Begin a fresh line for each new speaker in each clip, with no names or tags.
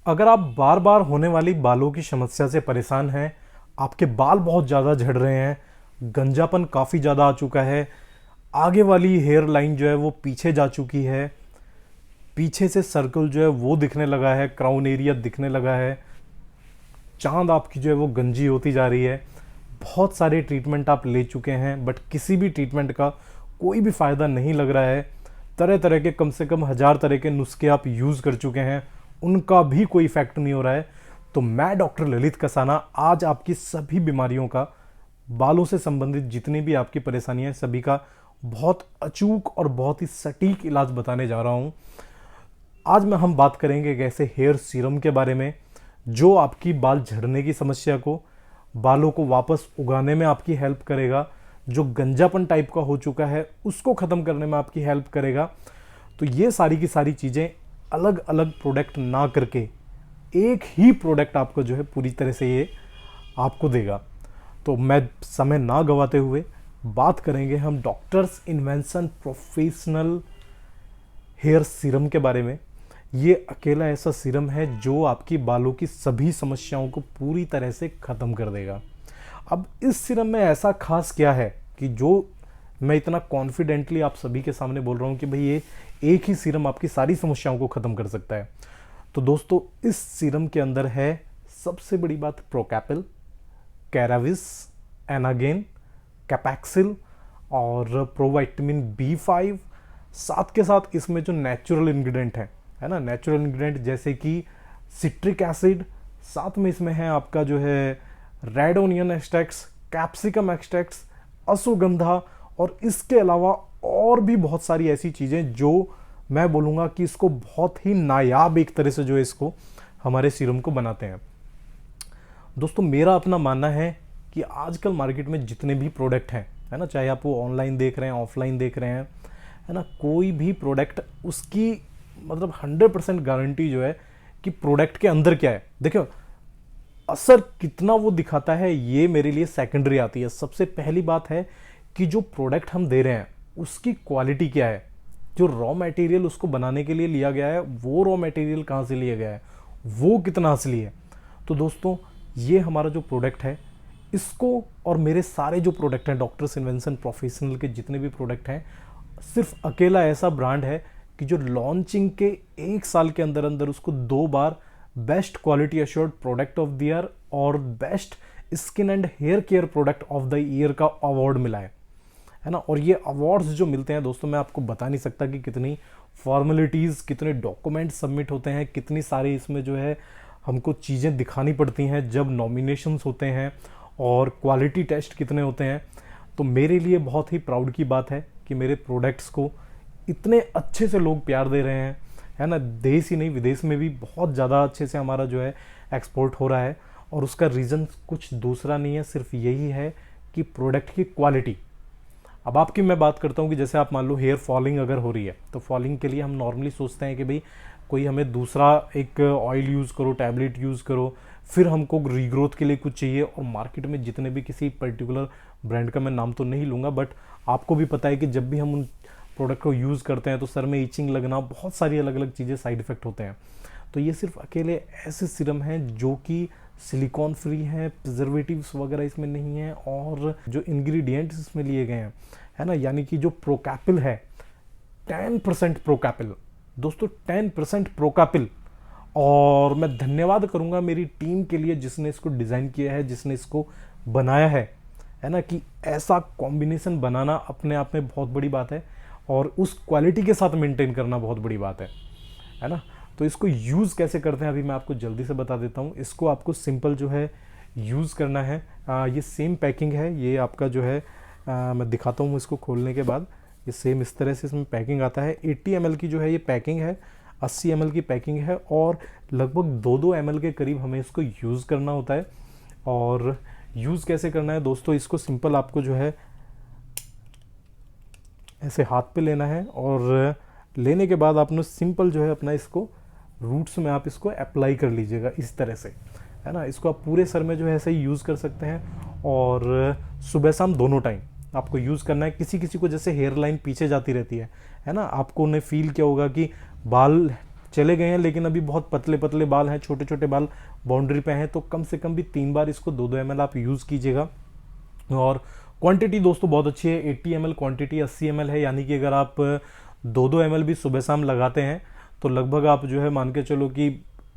अगर आप बार बार होने वाली बालों की समस्या से परेशान हैं, आपके बाल बहुत ज़्यादा झड़ रहे हैं, गंजापन काफ़ी ज़्यादा आ चुका है, आगे वाली हेयर लाइन जो है वो पीछे जा चुकी है, पीछे से सर्कल जो है वो दिखने लगा है, क्राउन एरिया दिखने लगा है, चांद आपकी जो है वो गंजी होती जा रही है, बहुत सारे ट्रीटमेंट आप ले चुके हैं बट किसी भी ट्रीटमेंट का कोई भी फ़ायदा नहीं लग रहा है, तरह तरह के कम से कम 1000 तरह के नुस्खे आप यूज़ कर चुके हैं, उनका भी कोई इफेक्ट नहीं हो रहा है, तो मैं डॉक्टर ललित कसाना आज आपकी सभी बीमारियों का, बालों से संबंधित जितनी भी आपकी परेशानियां हैं सभी का बहुत अचूक और बहुत ही सटीक इलाज बताने जा रहा हूं। आज में हम बात करेंगे एक ऐसे हेयर सीरम के बारे में जो आपकी बाल झड़ने की समस्या को, बालों को वापस उगाने में आपकी हेल्प करेगा, जो गंजापन टाइप का हो चुका है उसको ख़त्म करने में आपकी हेल्प करेगा। तो ये सारी की सारी चीज़ें अलग अलग प्रोडक्ट ना करके एक ही प्रोडक्ट आपको जो है पूरी तरह से ये आपको देगा। तो मैं समय ना गवाते हुए बात करेंगे हम doctors invention professional hair serum के बारे में। ये अकेला ऐसा सीरम है जो आपकी बालों की सभी समस्याओं को पूरी तरह से ख़त्म कर देगा। अब इस सीरम में ऐसा खास क्या है कि जो मैं इतना कॉन्फिडेंटली आप सभी के सामने बोल रहा हूँ कि भाई ये एक ही सीरम आपकी सारी समस्याओं को ख़त्म कर सकता है। तो दोस्तों इस सीरम के अंदर है सबसे बड़ी बात प्रोकैपिल, कैराविस, एनागेन, कैपैक्सिल और प्रोवाइटामिन B5। साथ के साथ इसमें जो नेचुरल इंग्रेडिएंट है ना, नेचुरल इंग्रेडिएंट जैसे कि सिट्रिक एसिड, साथ में इसमें है आपका जो है red onion extracts, capsicum extracts, ashwagandha और इसके अलावा और भी बहुत सारी ऐसी चीज़ें जो मैं बोलूँगा कि इसको बहुत ही नायाब एक तरह से जो है इसको हमारे सीरम को बनाते हैं। दोस्तों मेरा अपना मानना है कि आजकल मार्केट में जितने भी प्रोडक्ट हैं, है ना, चाहे आप वो ऑनलाइन देख रहे हैं ऑफलाइन देख रहे हैं, है ना, कोई भी प्रोडक्ट उसकी मतलब 100% गारंटी जो है कि प्रोडक्ट के अंदर क्या है, देखो असर कितना वो दिखाता है ये मेरे लिए सेकेंडरी आती है। सबसे पहली बात है कि जो प्रोडक्ट हम दे रहे हैं उसकी क्वालिटी क्या है, जो रॉ मटेरियल उसको बनाने के लिए लिया गया है वो रॉ मटेरियल कहाँ से लिया गया है, वो कितना असली है। तो दोस्तों ये हमारा जो प्रोडक्ट है इसको और मेरे सारे जो प्रोडक्ट हैं डॉक्टर्स इन्वेंशन प्रोफेशनल के जितने भी प्रोडक्ट हैं, सिर्फ अकेला ऐसा ब्रांड है कि जो लॉन्चिंग के 1 साल के अंदर अंदर उसको 2 बार best quality assured product of the year और best skin and hair care product of the year का अवार्ड मिला है ना। और ये अवार्ड्स जो मिलते हैं दोस्तों मैं आपको बता नहीं सकता कि कितनी फॉर्मेलिटीज़, कितने डॉक्यूमेंट सबमिट होते हैं, कितनी सारी इसमें जो है हमको चीज़ें दिखानी पड़ती हैं जब नॉमिनेशंस होते हैं, और क्वालिटी टेस्ट कितने होते हैं। तो मेरे लिए बहुत ही प्राउड की बात है कि मेरे प्रोडक्ट्स को इतने अच्छे से लोग प्यार दे रहे हैं, है ना, देश ही नहीं विदेश में भी बहुत ज़्यादा अच्छे से हमारा जो है एक्सपोर्ट हो रहा है। और उसका रीज़न कुछ दूसरा नहीं है, सिर्फ यही है कि प्रोडक्ट की क्वालिटी। अब आपकी मैं बात करता हूँ कि जैसे आप मान लो हेयर फॉलिंग अगर हो रही है तो फॉलिंग के लिए हम नॉर्मली सोचते हैं कि भाई कोई हमें दूसरा एक ऑयल यूज़ करो, टैबलेट यूज़ करो, फिर हमको रीग्रोथ के लिए कुछ चाहिए। और मार्केट में जितने भी किसी पर्टिकुलर ब्रांड का मैं नाम तो नहीं लूँगा बट आपको भी पता है कि जब भी हम उन प्रोडक्ट को यूज़ करते हैं तो सर में इचिंग लगना, बहुत सारी अलग अलग चीज़ें साइड इफ़ेक्ट होते हैं। तो ये सिर्फ अकेले ऐसे सीरम हैं जो कि सिलिकॉन फ्री हैं, प्रिजर्वेटिव्स वगैरह इसमें नहीं है, और जो इंग्रेडिएंट्स इसमें लिए गए हैं, है ना, यानी कि जो प्रोकैपिल है 10% प्रोकैपिल, दोस्तों 10% प्रोकैपिल। और मैं धन्यवाद करूंगा मेरी टीम के लिए जिसने इसको डिज़ाइन किया है, जिसने इसको बनाया है ना, कि ऐसा कॉम्बिनेशन बनाना अपने आप में बहुत बड़ी बात है और उस क्वालिटी के साथ मेंटेन करना बहुत बड़ी बात है ना। तो इसको यूज़ कैसे करते हैं अभी मैं आपको जल्दी से बता देता हूँ। इसको आपको सिंपल जो है यूज़ करना है। ये सेम पैकिंग है, ये आपका जो है मैं दिखाता हूँ इसको खोलने के बाद। ये सेम इस तरह से इसमें पैकिंग आता है। 80 ml की जो है ये पैकिंग है, 80 ml की पैकिंग है और लगभग 2-2 ml के करीब हमें इसको यूज़ करना होता है। और यूज़ कैसे करना है दोस्तों, इसको सिंपल आपको जो है ऐसे हाथ पे लेना है और लेने के बाद आपने सिंपल जो है अपना इसको रूट्स में आप इसको अप्लाई कर लीजिएगा इस तरह से, है ना। इसको आप पूरे सर में जो है ऐसे ही यूज़ कर सकते हैं और सुबह शाम दोनों टाइम आपको यूज़ करना है। किसी किसी को जैसे हेयर लाइन पीछे जाती रहती है ना, आपको उन्हें फील किया होगा कि बाल चले गए हैं, लेकिन अभी बहुत पतले पतले बाल हैं, छोटे छोटे बाल बाउंड्री पे हैं, तो कम से कम भी 3 बार इसको 2-2 ml आप यूज़ कीजिएगा। और क्वांटिटी दोस्तों बहुत अच्छी है, 80 ml क्वांटिटी 80 ml है, यानी कि अगर आप 2-2 ml भी सुबह शाम लगाते हैं तो लगभग आप जो है मान के चलो कि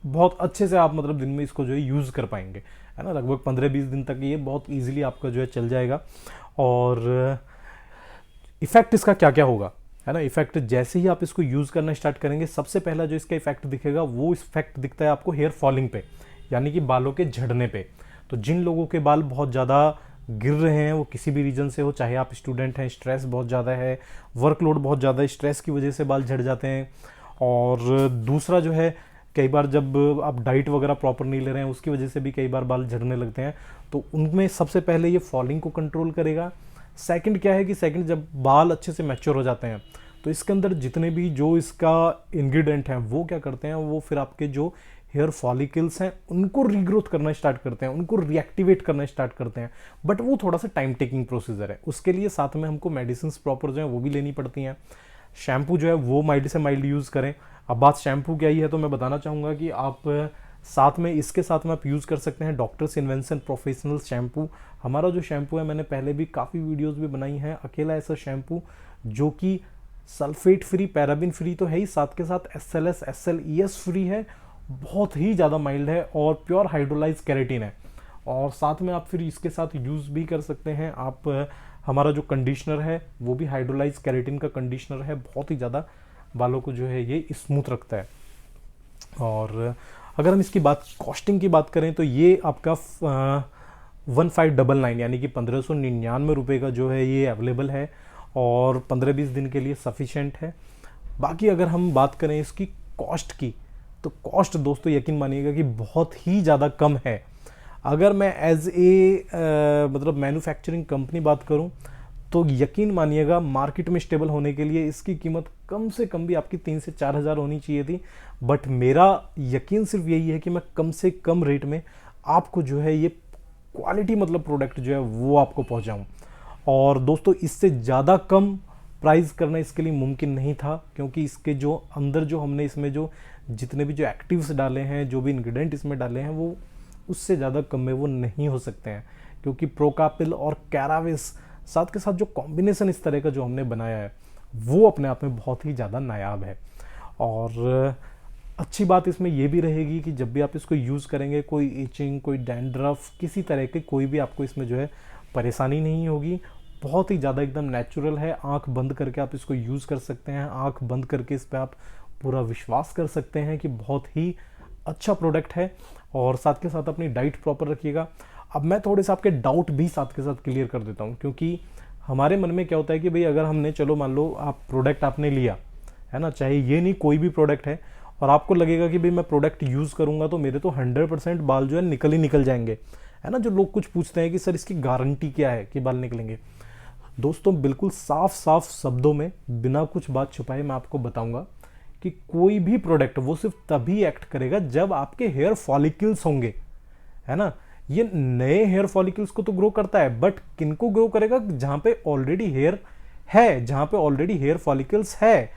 बहुत अच्छे से आप मतलब दिन में इसको जो है यूज़ कर पाएंगे, है ना। लगभग 15-20 दिन तक ये बहुत ईजिली आपका जो है चल जाएगा। और इफेक्ट इसका क्या क्या होगा, है ना। इफेक्ट जैसे ही आप इसको यूज़ करना स्टार्ट करेंगे, सबसे पहला जो इसका इफेक्ट दिखेगा वो इफेक्ट दिखता है आपको हेयर फॉलिंग पे, यानी कि बालों के झड़ने पे। तो जिन लोगों के बाल बहुत ज़्यादा गिर रहे हैं, वो किसी भी रीजन से हो, चाहे आप स्टूडेंट हैं, स्ट्रेस बहुत ज़्यादा है, वर्कलोड बहुत ज़्यादा है, स्ट्रेस की वजह से बाल झड़ जाते हैं। और दूसरा जो है, कई बार जब आप डाइट वगैरह प्रॉपर नहीं ले रहे हैं उसकी वजह से भी कई बार बाल झड़ने लगते हैं, तो उनमें सबसे पहले ये फॉलिंग को कंट्रोल करेगा। सेकंड क्या है कि सेकंड जब बाल अच्छे से मैच्योर हो जाते हैं तो इसके अंदर जितने भी जो इसका इंग्रेडिएंट हैं वो क्या करते हैं, वो फिर आपके जो हेयर फॉलिकल्स हैं उनको रीग्रोथ करना स्टार्ट करते हैं, उनको रीएक्टिवेट करना स्टार्ट करते हैं। बट वो थोड़ा सा टाइम टेकिंग प्रोसीजर है, उसके लिए साथ में हमको मेडिसिन प्रॉपर जो है वो भी लेनी पड़ती हैं। शैम्पू जो है वो माइल्ड से माइल्ड यूज़ करें। अब बात शैम्पू क्या ही है, तो मैं बताना चाहूँगा कि आप साथ में इसके साथ में आप यूज़ कर सकते हैं डॉक्टर्स इन्वेंशन प्रोफेशनल शैम्पू। हमारा जो शैम्पू है, मैंने पहले भी काफ़ी वीडियोस भी बनाई हैं, अकेला ऐसा शैम्पू जो कि सल्फेट फ्री, पैराबिन फ्री तो है ही, साथ के साथ SLS SLES फ्री है, बहुत ही ज़्यादा माइल्ड है और प्योर हाइड्रोलाइज केराटिन है। और साथ में आप फिर इसके साथ यूज़ भी कर सकते हैं आप हमारा जो कंडीशनर है वो भी हाइड्रोलाइज केराटिन का कंडीशनर है, बहुत ही ज़्यादा बालों को जो है ये स्मूथ रखता है। और अगर हम इसकी बात कॉस्टिंग की बात करें तो ये आपका 1599 यानी कि 1599 रुपये का जो है ये अवेलेबल है और 15-20 दिन के लिए सफिशेंट है। बाकी अगर हम बात करें इसकी कॉस्ट की, तो कॉस्ट दोस्तों यकीन मानिएगा कि बहुत ही ज़्यादा कम है। अगर मैं एज ए मतलब मैन्युफैक्चरिंग कंपनी बात करूं तो यकीन मानिएगा मार्केट में स्टेबल होने के लिए इसकी कीमत कम से कम भी आपकी 3 से 4 हज़ार होनी चाहिए थी। बट मेरा यकीन सिर्फ यही है कि मैं कम से कम रेट में आपको जो है ये क्वालिटी मतलब प्रोडक्ट जो है वो आपको पहुंचाऊं। और दोस्तों इससे ज़्यादा कम प्राइस करना इसके लिए मुमकिन नहीं था, क्योंकि इसके जो अंदर जो हमने इसमें जो जितने भी जो एक्टिव्स डाले हैं, जो भी इंग्रेडिएंट इसमें डाले हैं, वो उससे ज़्यादा कम में वो नहीं हो सकते हैं। क्योंकि प्रोकापिल और कैराविस साथ के साथ जो कॉम्बिनेशन इस तरह का जो हमने बनाया है वो अपने आप में बहुत ही ज़्यादा नायाब है। और अच्छी बात इसमें यह भी रहेगी कि जब भी आप इसको यूज़ करेंगे, कोई इचिंग, कोई डैंड्रफ, किसी तरह की कोई भी आपको इसमें जो है परेशानी नहीं होगी। बहुत ही ज़्यादा एकदम नेचुरल है, आंख बंद करके आप इसको यूज़ कर सकते हैं, आंख बंद करके इस पर आप पूरा विश्वास कर सकते हैं कि बहुत ही अच्छा प्रोडक्ट है। और साथ के साथ अपनी डाइट प्रॉपर रखिएगा। अब मैं थोड़े से आपके डाउट भी साथ के साथ क्लियर कर देता हूँ, क्योंकि हमारे मन में क्या होता है कि भाई अगर हमने, चलो मान लो आप प्रोडक्ट आपने लिया है ना, चाहे ये नहीं कोई भी प्रोडक्ट है, और आपको लगेगा कि भाई मैं प्रोडक्ट यूज़ करूँगा तो मेरे तो 100% बाल जो है निकल ही निकल जाएंगे, है ना। जो लोग कुछ पूछते हैं कि सर इसकी गारंटी क्या है कि बाल निकलेंगे। दोस्तों बिल्कुल साफ साफ शब्दों में बिना कुछ बात छुपाए मैं आपको बताऊंगा कि कोई भी प्रोडक्ट वो सिर्फ तभी एक्ट करेगा जब आपके हेयर फॉलिकल्स होंगे, है ना। ये नए हेयर फॉलिकल्स को तो ग्रो करता है, बट किनको ग्रो करेगा, जहां पे ऑलरेडी हेयर है, जहां पे ऑलरेडी हेयर फॉलिकल्स है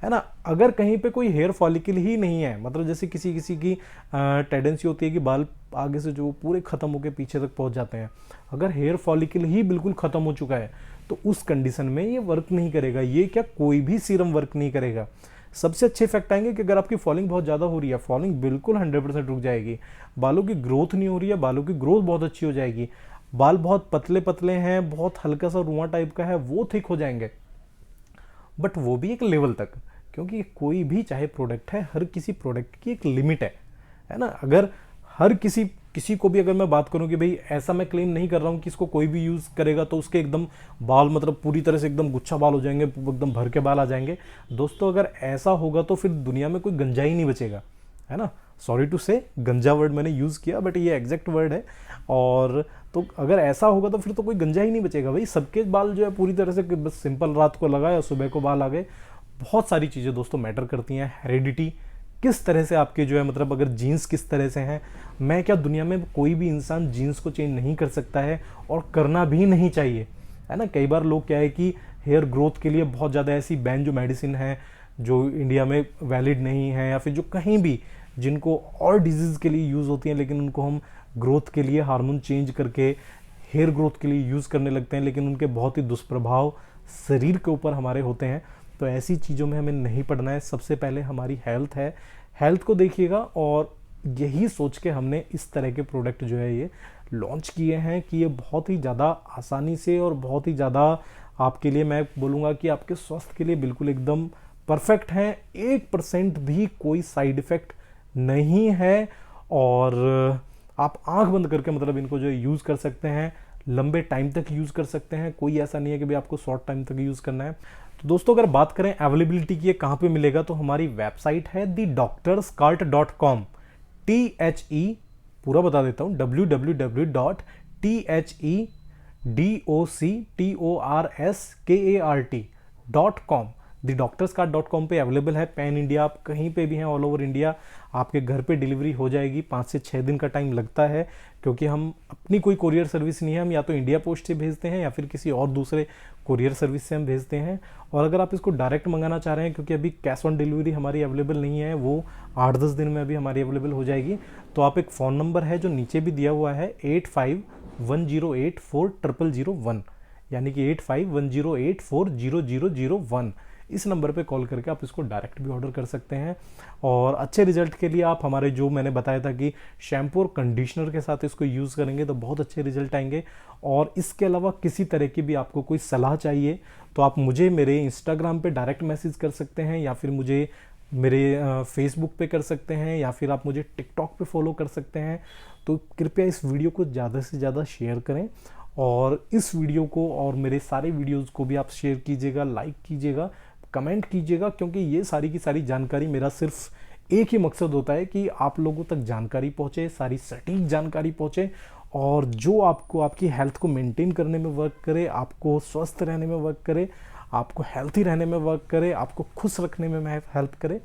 ना। अगर कहीं पे कोई हेयर फॉलिकल ही नहीं है, मतलब जैसे किसी किसी की टेंडेंसी होती है कि बाल आगे से जो पूरे खत्म होकर पीछे तक पहुंच जाते हैं, अगर हेयर फॉलिकल ही बिल्कुल खत्म हो चुका है तो उस कंडीशन में ये वर्क नहीं करेगा। ये क्या कोई भी सीरम वर्क नहीं करेगा। सबसे अच्छे इफेक्ट आएंगे कि अगर आपकी फॉलिंग बहुत ज़्यादा हो रही है, फॉलिंग बिल्कुल 100% रुक जाएगी, बालों की ग्रोथ नहीं हो रही है, बालों की ग्रोथ बहुत अच्छी हो जाएगी, बाल बहुत पतले पतले हैं, बहुत हल्का सा रुआं टाइप का है, वो थिक हो जाएंगे, बट वो भी एक लेवल तक। क्योंकि कोई भी चाहे प्रोडक्ट है, हर किसी प्रोडक्ट की एक लिमिट है ना। अगर हर किसी को भी अगर मैं बात करूं कि भाई ऐसा मैं क्लेम नहीं कर रहा हूं कि इसको कोई भी यूज़ करेगा तो उसके एकदम बाल मतलब पूरी तरह से एकदम गुच्छा बाल हो जाएंगे, एकदम भर के बाल आ जाएंगे। दोस्तों अगर ऐसा होगा तो फिर दुनिया में कोई गंजा ही नहीं बचेगा, है ना। सॉरी टू से गंजा वर्ड मैंने यूज़ किया, बट ये एग्जैक्ट वर्ड है। और तो अगर ऐसा होगा तो फिर तो कोई गंजा ही नहीं बचेगा भाई। सबके बाल जो है पूरी तरह से बस सिंपल रात को लगाया, सुबह को बाल आ गए। बहुत सारी चीज़ें दोस्तों मैटर करती हैं। हेरिडिटी किस तरह से आपके जो है, मतलब अगर जीन्स किस तरह से हैं, मैं क्या दुनिया में कोई भी इंसान जीन्स को चेंज नहीं कर सकता है और करना भी नहीं चाहिए, है ना। कई बार लोग क्या है कि हेयर ग्रोथ के लिए बहुत ज़्यादा ऐसी बैन जो मेडिसिन है, जो इंडिया में वैलिड नहीं है, या फिर जो कहीं भी जिनको और डिजीज़ के लिए यूज़ होती हैं, लेकिन उनको हम ग्रोथ के लिए हार्मोन चेंज करके हेयर ग्रोथ के लिए यूज़ करने लगते हैं, लेकिन उनके बहुत ही दुष्प्रभाव शरीर के ऊपर हमारे होते हैं। तो ऐसी चीज़ों में हमें नहीं पड़ना है। सबसे पहले हमारी हेल्थ है, हेल्थ को देखिएगा, और यही सोच के हमने इस तरह के प्रोडक्ट जो है ये लॉन्च किए हैं कि ये बहुत ही ज़्यादा आसानी से और बहुत ही ज़्यादा आपके लिए, मैं बोलूँगा कि आपके स्वास्थ्य के लिए बिल्कुल एकदम परफेक्ट हैं। 1% भी कोई साइड इफ़ेक्ट नहीं है, और आप आंख बंद करके मतलब इनको जो यूज़ कर सकते हैं, लंबे टाइम तक यूज़ कर सकते हैं। कोई ऐसा नहीं है कि भाई आपको शॉर्ट टाइम तक यूज़ करना है। तो दोस्तों अगर बात करें अवेलेबिलिटी की, कहाँ पे मिलेगा, तो हमारी वेबसाइट है thedoctorskart.com। THE पूरा बता देता हूँ, www.thedoctorskart.com। thedoctorskart.com पे अवेलेबल है। पैन इंडिया, आप कहीं पे भी हैं, ऑल ओवर इंडिया आपके घर पे डिलीवरी हो जाएगी। 5 से 6 दिन का टाइम लगता है, क्योंकि हम अपनी कोई कुरियर सर्विस नहीं है, हम या तो इंडिया पोस्ट से भेजते हैं या फिर किसी और दूसरे कुरियर सर्विस से हम भेजते हैं। और अगर आप इसको डायरेक्ट मंगाना चाह रहे हैं, क्योंकि अभी कैश ऑन डिलीवरी हमारी अवेलेबल नहीं है, वो 8-10 दिन में अभी हमारी अवेलेबल हो जाएगी। तो आप एक फ़ोन नंबर है जो नीचे भी दिया हुआ है, 8510840001, यानी कि 8510840001, इस नंबर पे कॉल करके आप इसको डायरेक्ट भी ऑर्डर कर सकते हैं। और अच्छे रिजल्ट के लिए आप हमारे, जो मैंने बताया था कि शैम्पू और कंडीशनर के साथ इसको यूज़ करेंगे तो बहुत अच्छे रिजल्ट आएंगे। और इसके अलावा किसी तरह की भी आपको कोई सलाह चाहिए तो आप मुझे मेरे इंस्टाग्राम पे डायरेक्ट मैसेज कर सकते हैं, या फिर मुझे मेरे फेसबुक पे कर सकते हैं, या फिर आप मुझे टिकटॉक पे फॉलो कर सकते हैं। तो कृपया इस वीडियो को ज़्यादा से ज़्यादा शेयर करें, और इस वीडियो को और मेरे सारे वीडियोज़ को भी आप शेयर कीजिएगा, लाइक कीजिएगा, कमेंट कीजिएगा, क्योंकि ये सारी की सारी जानकारी, मेरा सिर्फ एक ही मकसद होता है कि आप लोगों तक जानकारी पहुंचे, सारी सटीक जानकारी पहुंचे, और जो आपको आपकी हेल्थ को मेंटेन करने में वर्क करे, आपको स्वस्थ रहने में वर्क करे, आपको हेल्थी रहने में वर्क करे, आपको खुश रखने में हेल्प करे।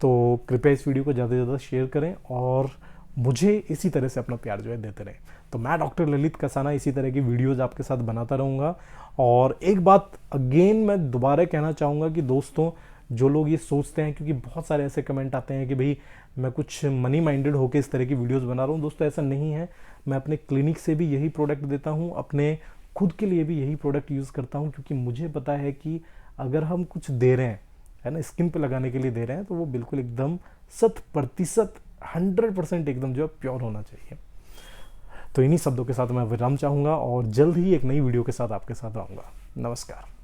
तो कृपया इस वीडियो को ज़्यादा से ज़्यादा शेयर करें, और मुझे इसी तरह से अपना प्यार जो है देते रहें। तो मैं डॉक्टर ललित कसाना इसी तरह की वीडियोज़ आपके साथ बनाता रहूँगा। और एक बात अगेन मैं दोबारा कहना चाहूँगा कि दोस्तों, जो लोग ये सोचते हैं, क्योंकि बहुत सारे ऐसे कमेंट आते हैं कि भाई मैं कुछ मनी माइंडेड होकर इस तरह की वीडियोस बना रहा हूँ, दोस्तों ऐसा नहीं है। मैं अपने क्लिनिक से भी यही प्रोडक्ट देता हूँ, अपने खुद के लिए भी यही प्रोडक्ट यूज़ करता हूँ, क्योंकि मुझे पता है कि अगर हम कुछ दे रहे हैं, है ना, स्किन पे लगाने के लिए दे रहे हैं, तो वो बिल्कुल एकदम 100% एकदम जो है प्योर होना चाहिए। तो इन्हीं शब्दों के साथ मैं विराम चाहूँगा, और जल्द ही एक नई वीडियो के साथ आपके साथ आऊँगा। नमस्कार।